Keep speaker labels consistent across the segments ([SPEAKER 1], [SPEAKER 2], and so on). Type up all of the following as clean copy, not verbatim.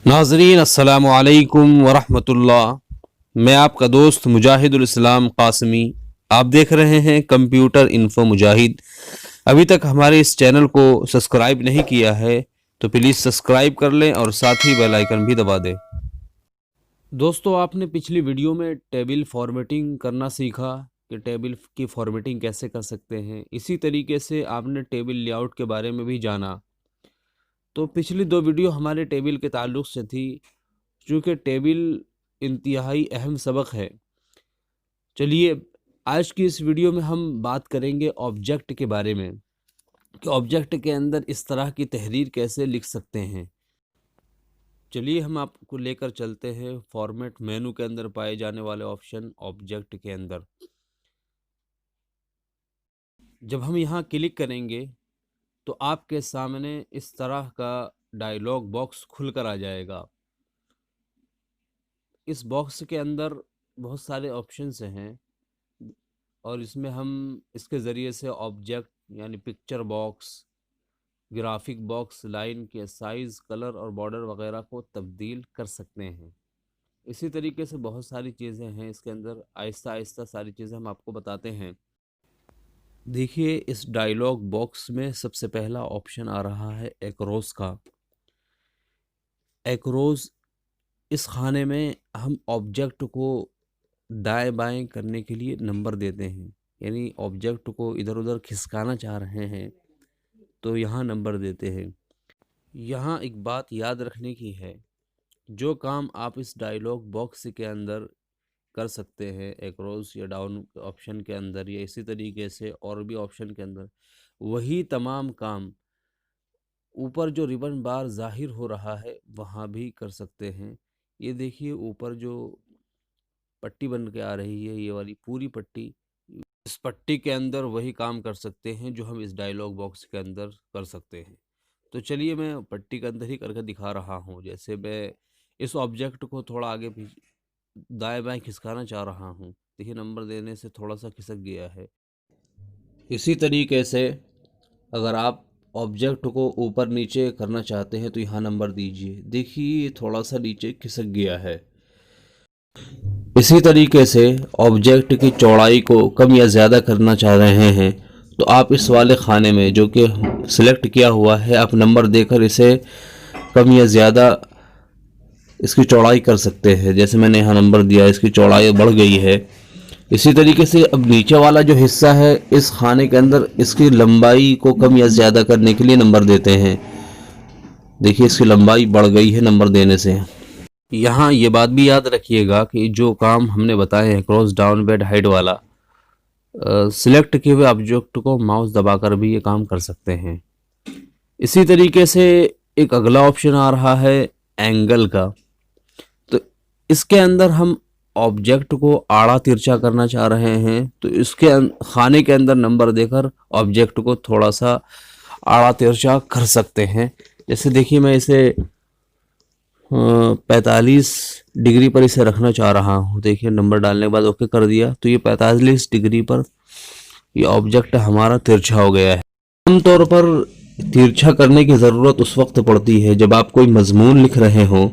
[SPEAKER 1] नाज़रीन अस्सलामु अलैकुम वरहमतुल्लाह। मैं आपका दोस्त मुजाहिदुल इस्लाम कासमी। आप देख रहे हैं कंप्यूटर इन्फो मुजाहिद। अभी तक हमारे इस चैनल को सब्सक्राइब नहीं किया है तो प्लीज़ सब्सक्राइब कर लें और साथ ही बेल आइकन भी दबा दें। दोस्तों, आपने पिछली वीडियो में टेबल फॉर्मेटिंग करना सीखा कि टेबल की फॉर्मेटिंग कैसे कर सकते हैं। इसी तरीके से आपने टेबल लेआउट के बारे में भी जाना। तो पिछली दो वीडियो हमारे टेबल के ताल्लुक़ से थी। चूँकि टेबल इंतहाई अहम सबक है, चलिए आज की इस वीडियो में हम बात करेंगे ऑब्जेक्ट के बारे में कि ऑब्जेक्ट के अंदर इस तरह की तहरीर कैसे लिख सकते हैं। चलिए हम आपको लेकर चलते हैं फॉर्मेट मेनू के अंदर पाए जाने वाले ऑप्शन ऑब्जेक्ट के अंदर। जब हम यहाँ क्लिक करेंगे तो आपके सामने इस तरह का डायलॉग बॉक्स खुलकर आ जाएगा। इस बॉक्स के अंदर बहुत सारे ऑप्शंस हैं और इसमें हम इसके ज़रिए से ऑब्जेक्ट यानी picture box, graphic box, line के साइज़, कलर और बॉर्डर वगैरह को तब्दील कर सकते हैं। इसी तरीके से बहुत सारी चीज़ें हैं इसके अंदर। आहिस्ता आहिस्ता सारी चीज़ें हम आपको बताते हैं। देखिए, इस डायलॉग बॉक्स में सबसे पहला ऑप्शन आ रहा है एक्रोस का। एक्रोस, इस खाने में हम ऑब्जेक्ट को दाएं बाएं करने के लिए नंबर देते हैं, यानी ऑब्जेक्ट को इधर उधर खिसकाना चाह रहे हैं तो यहाँ नंबर देते हैं। यहाँ एक बात याद रखने की है, जो काम आप इस डायलॉग बॉक्स के अंदर कर सकते हैं एक्रोस या डाउन ऑप्शन के अंदर या इसी तरीके से और भी ऑप्शन के अंदर, वही तमाम काम ऊपर जो रिबन बार ज़ाहिर हो रहा है वहाँ भी कर सकते हैं। ये देखिए, ऊपर जो पट्टी बन के आ रही है, ये वाली पूरी पट्टी, इस पट्टी के अंदर वही काम कर सकते हैं जो हम इस डायलॉग बॉक्स के अंदर कर सकते हैं। तो चलिए मैं पट्टी के अंदर ही करके दिखा रहा हूँ। जैसे मैं इस ऑब्जेक्ट को थोड़ा आगे पीछे दाएं बाएं खिसकाना चाह रहा हूँ, देखिए नंबर देने से थोड़ा सा खिसक गया है। इसी तरीके से अगर आप ऑब्जेक्ट को ऊपर नीचे करना चाहते हैं तो यहाँ नंबर दीजिए, देखिए थोड़ा सा नीचे खिसक गया है। इसी तरीके से ऑब्जेक्ट की चौड़ाई को कम या ज़्यादा करना चाह रहे हैं तो आप इस वाले खाने में जो कि सिलेक्ट किया हुआ है, आप नंबर देकर इसे कम या ज़्यादा इसकी चौड़ाई कर सकते हैं। जैसे मैंने यहाँ नंबर दिया, इसकी चौड़ाई बढ़ गई है। इसी तरीके से अब नीचे वाला जो हिस्सा है इस खाने के अंदर, इसकी लंबाई को कम या ज़्यादा करने के लिए नंबर देते हैं। देखिए इसकी लंबाई बढ़ गई है नंबर देने से। यहाँ ये बात भी याद रखिएगा कि जो काम हमने बताए हैं क्रॉस डाउन बेड हाइट वाला, सिलेक्ट किए हुए ऑब्जेक्ट को माउस दबाकर भी ये काम कर सकते हैं। इसी तरीके से एक अगला ऑप्शन आ रहा है एंगल का। तो इसके अंदर हम ऑब्जेक्ट को आड़ा तिरछा करना चाह रहे हैं तो इसके खाने के अंदर नंबर देकर ऑब्जेक्ट को थोड़ा सा आड़ा तिरछा कर सकते हैं। जैसे देखिए मैं इसे 45 डिग्री पर इसे रखना चाह रहा हूँ। देखिए नंबर डालने के बाद ओके कर दिया तो ये 45 डिग्री पर ये ऑब्जेक्ट हमारा तिरछा हो गया है। आमतौर पर तिरछा करने की ज़रूरत उस वक्त पड़ती है जब आप कोई मजमून लिख रहे हों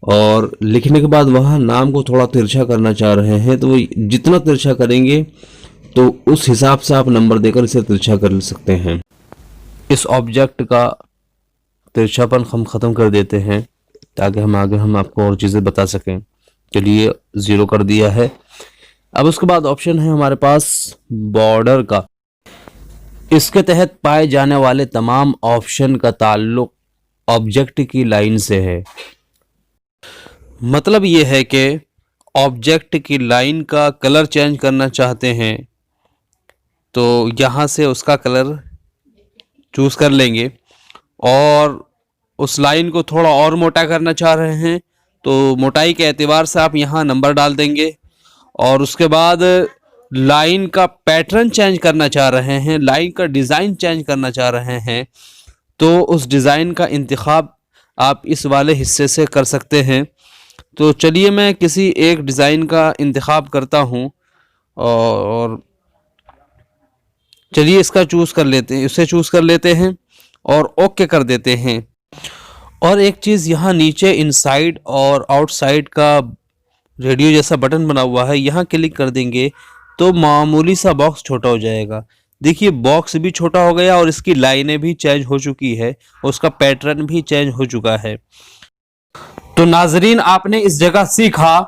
[SPEAKER 1] और लिखने के बाद वहाँ नाम को थोड़ा तिरछा करना चाह रहे हैं, तो वो जितना तिरछा करेंगे तो उस हिसाब से आप नंबर देकर इसे तिरछा कर सकते हैं। इस ऑब्जेक्ट का तिरछापन हम ख़त्म कर देते हैं ताकि हम आपको और चीज़ें बता सकें। चलिए 0 कर दिया है। अब उसके बाद ऑप्शन है हमारे पास बॉर्डर का। इसके तहत पाए जाने वाले तमाम ऑप्शन का ताल्लुक ऑब्जेक्ट की लाइन से है। मतलब ये है कि ऑब्जेक्ट की लाइन का कलर चेंज करना चाहते हैं तो यहाँ से उसका कलर चूज़ कर लेंगे, और उस लाइन को थोड़ा और मोटा करना चाह रहे हैं तो मोटाई के एतबार से आप यहाँ नंबर डाल देंगे। और उसके बाद लाइन का पैटर्न चेंज करना चाह रहे हैं, लाइन का डिज़ाइन चेंज करना चाह रहे हैं तो उस डिज़ाइन का इंतखाब आप इस वाले हिस्से से कर सकते हैं। तो चलिए मैं किसी एक डिज़ाइन का इंतखाब करता हूँ और चलिए इसका चूज़ कर लेते हैं, इसे चूज़ कर लेते हैं और ओके कर देते हैं। और एक चीज़ यहाँ नीचे इनसाइड और आउटसाइड का रेडियो जैसा बटन बना हुआ है, यहाँ क्लिक कर देंगे तो मामूली सा बॉक्स छोटा हो जाएगा। देखिए बॉक्स भी छोटा हो गया और इसकी लाइनें भी चेंज हो चुकी है और उसका पैटर्न भी चेंज हो चुका है। तो नाजरीन, आपने इस जगह सीखा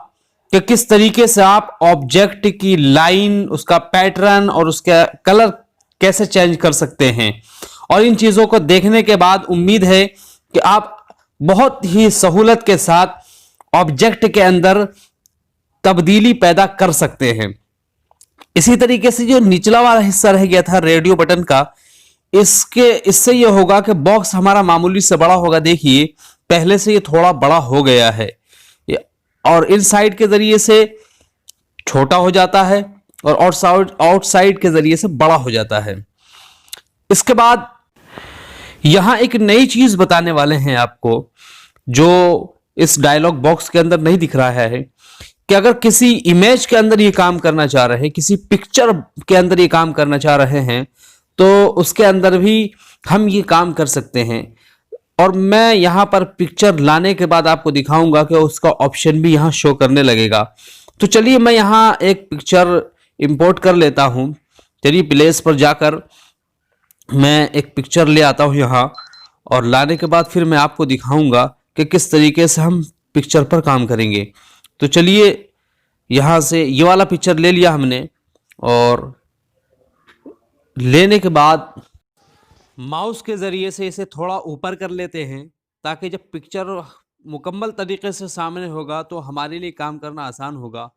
[SPEAKER 1] कि किस तरीके से आप ऑब्जेक्ट की लाइन, उसका पैटर्न और उसका कलर कैसे चेंज कर सकते हैं। और इन चीज़ों को देखने के बाद उम्मीद है कि आप बहुत ही सहूलत के साथ ऑब्जेक्ट के अंदर तब्दीली पैदा कर सकते हैं। इसी तरीके से जो निचला वाला हिस्सा रह गया था रेडियो बटन का, इससे ये होगा कि बॉक्स हमारा मामूली से बड़ा होगा। देखिए पहले से ये थोड़ा बड़ा हो गया है और इनसाइड के जरिए से छोटा हो जाता है और आउटसाइड के जरिए से बड़ा हो जाता है। इसके बाद यहां एक नई चीज बताने वाले हैं आपको, जो इस डायलॉग बॉक्स के अंदर नहीं दिख रहा है, कि अगर किसी इमेज के अंदर ये काम करना चाह रहे हैं, किसी पिक्चर के अंदर ये काम करना चाह रहे हैं, तो उसके अंदर भी हम ये काम कर सकते हैं। और मैं यहाँ पर पिक्चर लाने के बाद आपको दिखाऊंगा कि उसका ऑप्शन भी यहाँ शो करने लगेगा। तो चलिए मैं यहाँ एक पिक्चर इंपोर्ट कर लेता हूँ। चलिए प्लेस पर जाकर मैं एक पिक्चर ले आता हूँ यहाँ, और लाने के बाद फिर मैं आपको दिखाऊंगा कि किस तरीके से हम पिक्चर पर काम करेंगे। तो चलिए यहाँ से ये वाला पिक्चर ले लिया हमने, और लेने के बाद माउस के ज़रिए से इसे थोड़ा ऊपर कर लेते हैं, ताकि जब पिक्चर मुकम्मल तरीके से सामने होगा तो हमारे लिए काम करना आसान होगा।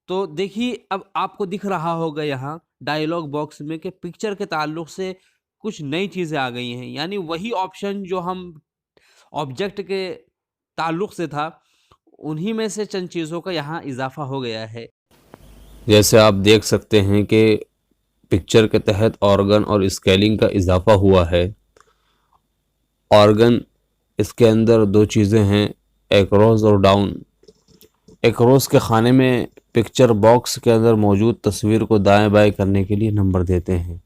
[SPEAKER 1] तो देखिए अब आपको दिख रहा होगा यहाँ डायलॉग बॉक्स में कि पिक्चर के ताल्लुक से कुछ नई चीज़ें आ गई हैं, यानी वही ऑप्शन जो हम ऑब्जेक्ट के ताल्लुक से था, उन्हीं में से चंद चीज़ों का यहाँ इजाफा हो गया है। जैसे आप देख सकते हैं कि पिक्चर के तहत ऑर्गन और स्केलिंग का इजाफा हुआ है। ऑर्गन, इसके अंदर दो चीज़ें हैं, एक्रोस और डाउन। एक्रोस के खाने में पिक्चर बॉक्स के अंदर मौजूद तस्वीर को दाएं बाएं करने के लिए नंबर देते हैं।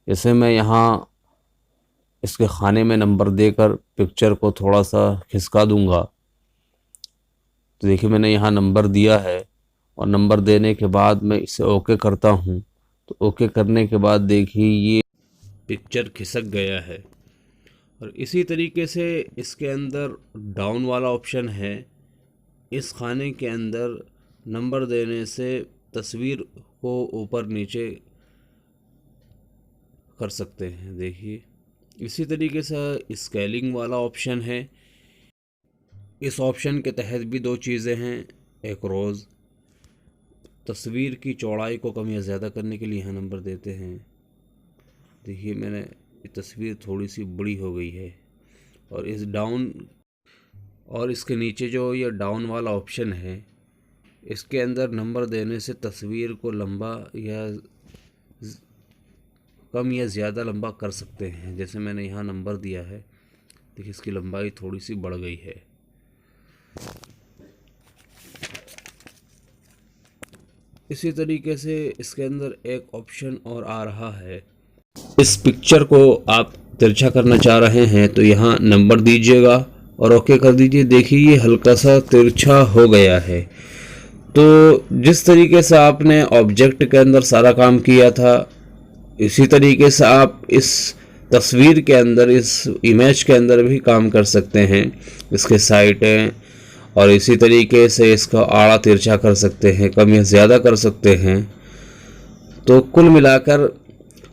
[SPEAKER 1] जैसे मैं यहाँ इसके खाने में नंबर देकर पिक्चर को थोड़ा सा खिसका दूंगा, तो देखिए मैंने यहाँ नंबर दिया है, और नंबर देने के बाद मैं इसे ओके करता हूँ। तो ओके करने के बाद देखिए ये पिक्चर खिसक गया है। और इसी तरीके से इसके अंदर डाउन वाला ऑप्शन है। इस खाने के अंदर नंबर देने से तस्वीर को ऊपर नीचे कर सकते हैं। देखिए इसी तरीके से स्केलिंग वाला ऑप्शन है। इस ऑप्शन के तहत भी दो चीज़ें हैं, एक रोज़ तस्वीर की चौड़ाई को कम या ज़्यादा करने के लिए यहाँ नंबर देते हैं। देखिए मैंने ये तस्वीर थोड़ी सी बड़ी हो गई है। और इस डाउन, और इसके नीचे जो ये डाउन वाला ऑप्शन है, इसके अंदर नंबर देने से तस्वीर को लंबा या कम या ज़्यादा लंबा कर सकते हैं। जैसे मैंने यहाँ नंबर दिया है, देखिए इसकी लंबाई थोड़ी सी बढ़ गई है। इसी तरीके से इसके अंदर एक ऑप्शन और आ रहा है, इस पिक्चर को आप तिरछा करना चाह रहे हैं तो यहाँ नंबर दीजिएगा और ओके कर दीजिए। देखिए ये हल्का सा तिरछा हो गया है। तो जिस तरीके से आपने ऑब्जेक्ट के अंदर सारा काम किया था, इसी तरीके से आप इस तस्वीर के अंदर, इस इमेज के अंदर भी काम कर सकते हैं। इसके साइडें और इसी तरीके से इसका आड़ा तिरछा कर सकते हैं, कम या ज़्यादा कर सकते हैं। तो कुल मिलाकर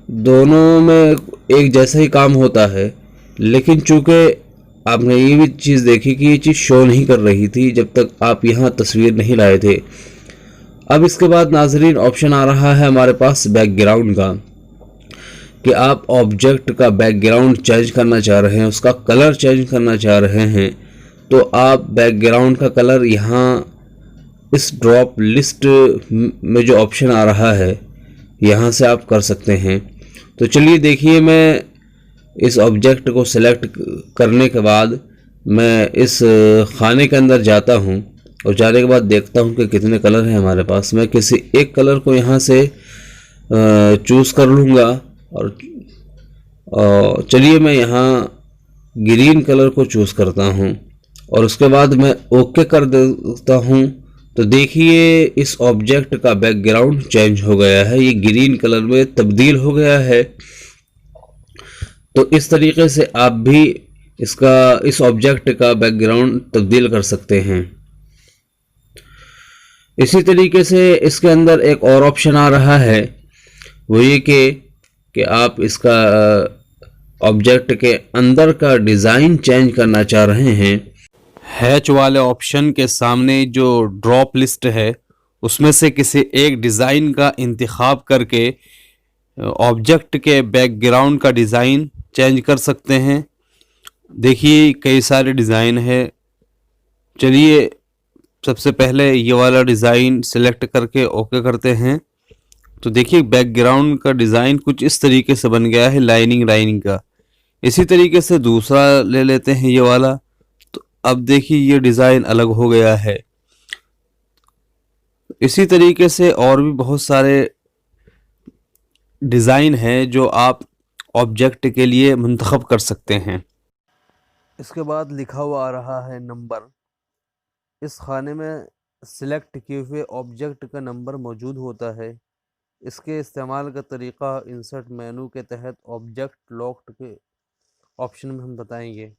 [SPEAKER 1] दोनों में एक जैसा ही काम होता है। लेकिन चूँकि आपने ये भी चीज़ देखी कि ये चीज़ शो नहीं कर रही थी जब तक आप यहाँ तस्वीर नहीं लाए थे। अब इसके बाद नाजरीन ऑप्शन आ रहा है हमारे पास बैकग्राउंड का, कि आप ऑब्जेक्ट का बैकग्राउंड चेंज करना चाह रहे हैं, उसका कलर चेंज करना चाह रहे हैं। तो आप बैकग्राउंड का कलर यहाँ इस ड्रॉप लिस्ट में जो ऑप्शन आ रहा है, यहाँ से आप कर सकते हैं। तो चलिए देखिए, मैं इस ऑब्जेक्ट को सिलेक्ट करने के बाद मैं इस खाने के अंदर जाता हूँ, और जाने के बाद देखता हूँ कि कितने कलर हैं हमारे पास। मैं किसी एक कलर को यहाँ से चूज़ कर लूँगा, और चलिए मैं यहाँ ग्रीन कलर को चूज़ करता हूँ और उसके बाद मैं ओके कर देता हूँ। तो देखिए इस ऑब्जेक्ट का बैकग्राउंड चेंज हो गया है, ये ग्रीन कलर में तब्दील हो गया है। तो इस तरीके से आप भी इस ऑब्जेक्ट का बैकग्राउंड तब्दील कर सकते हैं। इसी तरीके से इसके अंदर एक और ऑप्शन आ रहा है, वो ये कि आप इसका ऑब्जेक्ट के अंदर का डिज़ाइन चेंज करना चाह रहे हैं। हैच वाले ऑप्शन के सामने जो ड्रॉप लिस्ट है उसमें से किसी एक डिज़ाइन का इंतखाब करके ऑब्जेक्ट के बैकग्राउंड का डिज़ाइन चेंज कर सकते हैं। देखिए कई सारे डिज़ाइन है। चलिए सबसे पहले ये वाला डिज़ाइन सिलेक्ट करके ओके करते हैं। तो देखिए बैकग्राउंड का डिज़ाइन कुछ इस तरीके से बन गया है, लाइनिंग लाइनिंग का। इसी तरीके से दूसरा ले लेते हैं ये वाला। तो अब देखिए ये डिज़ाइन अलग हो गया है। इसी तरीके से और भी बहुत सारे डिज़ाइन हैं जो आप ऑब्जेक्ट के लिए मुंतखब कर सकते हैं। इसके बाद लिखा हुआ आ रहा है नंबर। इस खाने में सिलेक्ट किए हुए ऑब्जेक्ट का नंबर मौजूद होता है। इसके इस्तेमाल का तरीक़ा इंसर्ट मेनू के तहत ऑब्जेक्ट लॉक्ड के ऑप्शन में हम बताएंगे।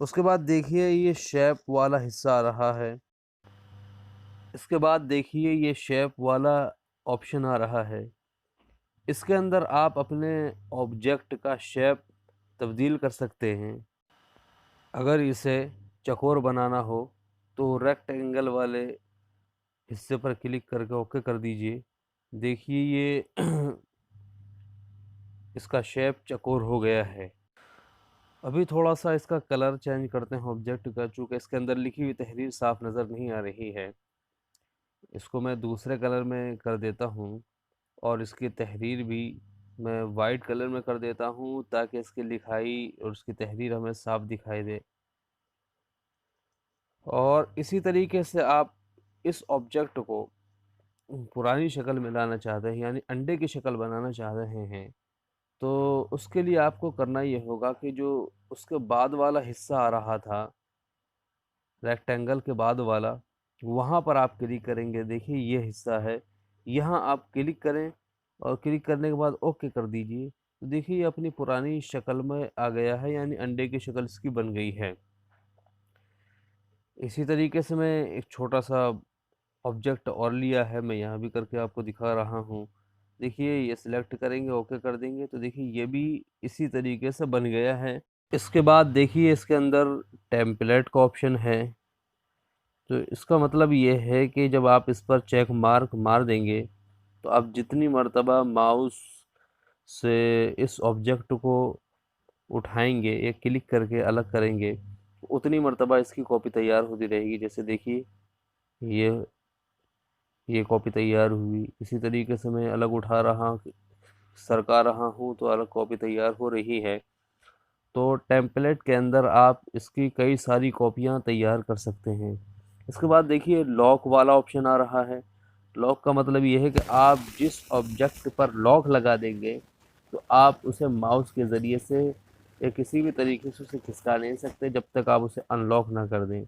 [SPEAKER 1] उसके बाद देखिए ये शेप वाला हिस्सा आ रहा है। इसके बाद देखिए ये शेप वाला ऑप्शन आ रहा है। इसके अंदर आप अपने ऑब्जेक्ट का शेप तब्दील कर सकते हैं। अगर इसे चौकोर बनाना हो तो रेक्टेंगल वाले हिस्से पर क्लिक करके ओके कर दीजिए। देखिए ये इसका शेप चौकोर हो गया है। अभी थोड़ा सा इसका कलर चेंज करते हैं ऑब्जेक्ट का, चूँकि इसके अंदर लिखी हुई तहरीर साफ नज़र नहीं आ रही है। इसको मैं दूसरे कलर में कर देता हूँ और इसकी तहरीर भी मैं वाइट कलर में कर देता हूँ ताकि इसकी लिखाई और उसकी तहरीर हमें साफ दिखाई दे। और इसी तरीके से आप इस ऑब्जेक्ट को पुरानी शक्ल में लाना चाहते हैं, यानी अंडे की शक्ल बनाना चाह रहे हैं, तो उसके लिए आपको करना ये होगा कि जो उसके बाद वाला हिस्सा आ रहा था, रेक्टेंगल के बाद वाला, वहाँ पर आप क्लिक करेंगे। देखिए ये हिस्सा है, यहाँ आप क्लिक करें और क्लिक करने के बाद ओके कर दीजिए। तो देखिए ये अपनी पुरानी शक्ल में आ गया है, यानी अंडे की शक्ल इसकी बन गई है। इसी तरीके से मैं एक छोटा सा ऑब्जेक्ट और लिया है, मैं यहाँ भी करके आपको दिखा रहा हूँ। देखिए ये सिलेक्ट करेंगे, ओके कर देंगे, तो देखिए ये भी इसी तरीके से बन गया है। इसके बाद देखिए इसके अंदर टेम्पलेट का ऑप्शन है। तो इसका मतलब ये है कि जब आप इस पर चेक मार्क मार देंगे तो आप जितनी मर्तबा माउस से इस ऑब्जेक्ट को उठाएंगे, एक क्लिक करके अलग करेंगे, उतनी मर्तबा इसकी कॉपी तैयार होती रहेगी। जैसे देखिए ये ये कॉपी तैयार हुई। इसी तरीके से मैं अलग उठा रहा सरका रहा हूँ तो अलग कॉपी तैयार हो रही है। तो टेम्पलेट के अंदर आप इसकी कई सारी कॉपियाँ तैयार कर सकते हैं। इसके बाद देखिए लॉक वाला ऑप्शन आ रहा है। लॉक का मतलब ये है कि आप जिस ऑब्जेक्ट पर लॉक लगा देंगे तो आप उसे माउस के ज़रिए से या किसी भी तरीके से उसे खिसका नहीं सकते जब तक आप उसे अनलॉक ना कर दें।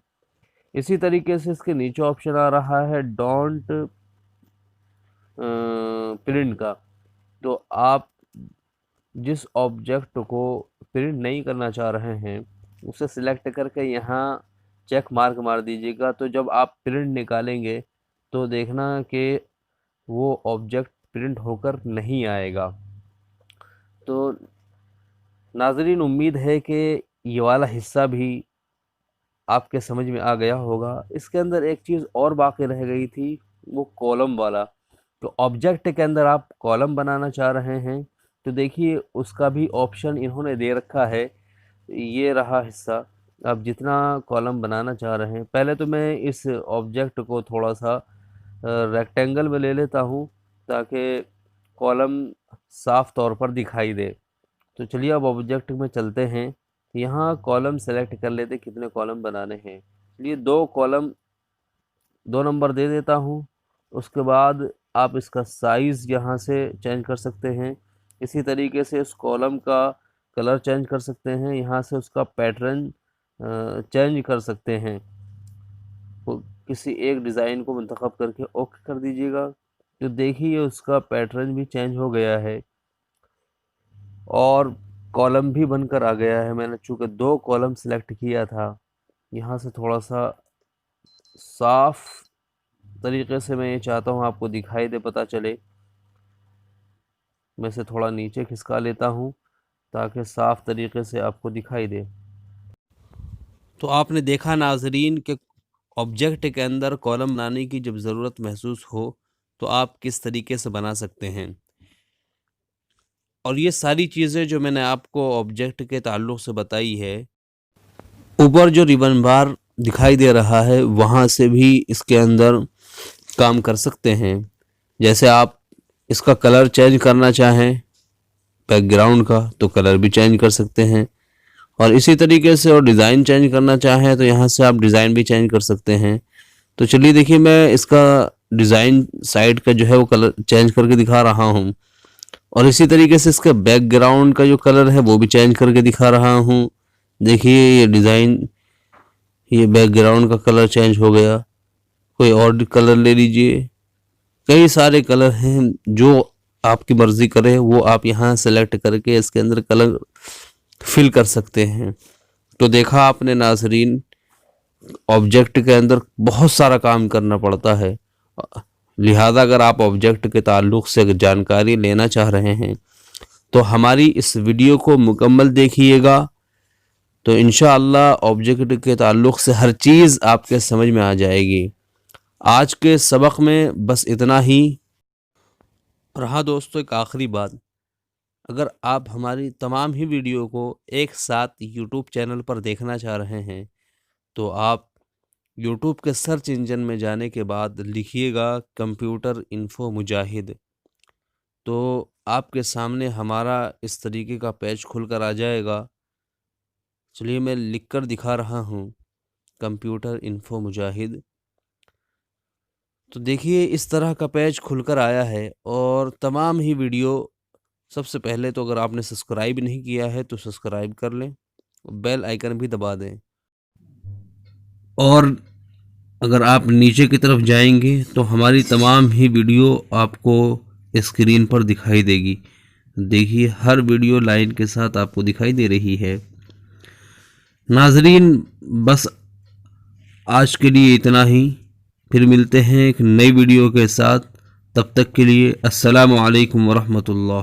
[SPEAKER 1] इसी तरीके से इसके नीचे ऑप्शन आ रहा है डोंट प्रिंट का। तो आप जिस ऑब्जेक्ट को प्रिंट नहीं करना चाह रहे हैं उसे सिलेक्ट करके यहाँ चेक मार्क मार दीजिएगा। तो जब आप प्रिंट निकालेंगे तो देखना कि वो ऑब्जेक्ट प्रिंट होकर नहीं आएगा। तो नाज़रीन उम्मीद है कि ये वाला हिस्सा भी आपके समझ में आ गया होगा। इसके अंदर एक चीज़ और बाकी रह गई थी, वो कॉलम वाला। तो ऑब्जेक्ट के अंदर आप कॉलम बनाना चाह रहे हैं तो देखिए उसका भी ऑप्शन इन्होंने दे रखा है। ये रहा हिस्सा। आप जितना कॉलम बनाना चाह रहे हैं, पहले तो मैं इस ऑब्जेक्ट को थोड़ा सा रेक्टेंगल में ले लेता हूँ ताकि कॉलम साफ तौर पर दिखाई दे। तो चलिए अब ऑब्जेक्ट में चलते हैं। यहाँ कॉलम सेलेक्ट कर लेते कितने कॉलम बनाने हैं। चलिए 2 कॉलम 2 नंबर दे देता हूँ। उसके बाद आप इसका साइज़ यहाँ से चेंज कर सकते हैं। इसी तरीके से इस कॉलम का कलर चेंज कर सकते हैं, यहाँ से उसका पैटर्न चेंज कर सकते हैं। तो किसी एक डिज़ाइन को मुंतखब करके ओके कर दीजिएगा, तो देखिए उसका पैटर्न भी चेंज हो गया है और कॉलम भी बनकर आ गया है। मैंने चूँकि 2 कॉलम सेलेक्ट किया था, यहाँ से थोड़ा सा साफ तरीके से मैं ये चाहता हूँ आपको दिखाई दे, पता चले। मैं इसे थोड़ा नीचे खिसका लेता हूँ ताकि साफ तरीके से आपको दिखाई दे। तो आपने देखा नाजरीन कि ऑब्जेक्ट के अंदर कॉलम बनाने की जब ज़रूरत महसूस हो तो आप किस तरीके से बना सकते हैं। और ये सारी चीज़ें जो मैंने आपको ऑब्जेक्ट के ताल्लुक़ से बताई है, ऊपर जो रिबन बार दिखाई दे रहा है वहाँ से भी इसके अंदर काम कर सकते हैं। जैसे आप इसका कलर चेंज करना चाहें बैकग्राउंड का, तो कलर भी चेंज कर सकते हैं। और इसी तरीके से और डिज़ाइन चेंज करना चाहें तो यहाँ से आप डिज़ाइन भी चेंज कर सकते हैं। तो चलिए देखिए, मैं इसका डिज़ाइन साइड का जो है वो कलर चेंज करके दिखा रहा हूँ और इसी तरीके से इसका बैकग्राउंड का जो कलर है वो भी चेंज करके दिखा रहा हूँ। देखिए ये डिज़ाइन, ये बैकग्राउंड का कलर चेंज हो गया। कोई और कलर ले लीजिए, कई सारे कलर हैं, जो आपकी मर्ज़ी करे वो आप यहाँ सेलेक्ट करके इसके अंदर कलर फिल कर सकते हैं। तो देखा आपने नाज़रीन, ऑब्जेक्ट के अंदर बहुत सारा काम करना पड़ता है। लिहाजा अगर आप ऑब्जेक्ट के ताल्लुक़ से जानकारी लेना चाह रहे हैं तो हमारी इस वीडियो को मुकम्मल देखिएगा, तो इंशाअल्लाह ऑब्जेक्ट के ताल्लुक़ से हर चीज़ आपके समझ में आ जाएगी। आज के सबक में बस इतना ही। और हाँ दोस्तों, एक आखिरी बात, अगर आप हमारी तमाम ही वीडियो को एक साथ यूट्यूब चैनल पर देखना चाह रहे हैं तो आप यूट्यूब के सर्च इंजन में जाने के बाद लिखिएगा कंप्यूटर इन्फो मुजाहिद, तो आपके सामने हमारा इस तरीके का पेज खुलकर आ जाएगा। चलिए मैं लिखकर दिखा रहा हूँ, कंप्यूटर इन्फो मुजाहिद। तो देखिए इस तरह का पेज खुलकर आया है और तमाम ही वीडियो, सबसे पहले तो अगर आपने सब्सक्राइब नहीं किया है तो सब्सक्राइब कर लें, बेल आइकन भी दबा दें। और अगर आप नीचे की तरफ जाएंगे तो हमारी तमाम ही वीडियो आपको स्क्रीन पर दिखाई देगी। देखिए हर वीडियो लाइन के साथ आपको दिखाई दे रही है। नाजरीन बस आज के लिए इतना ही, फिर मिलते हैं एक नई वीडियो के साथ। तब तक के लिए अस्सलामु अलैकुम वरहमतुल्लाह।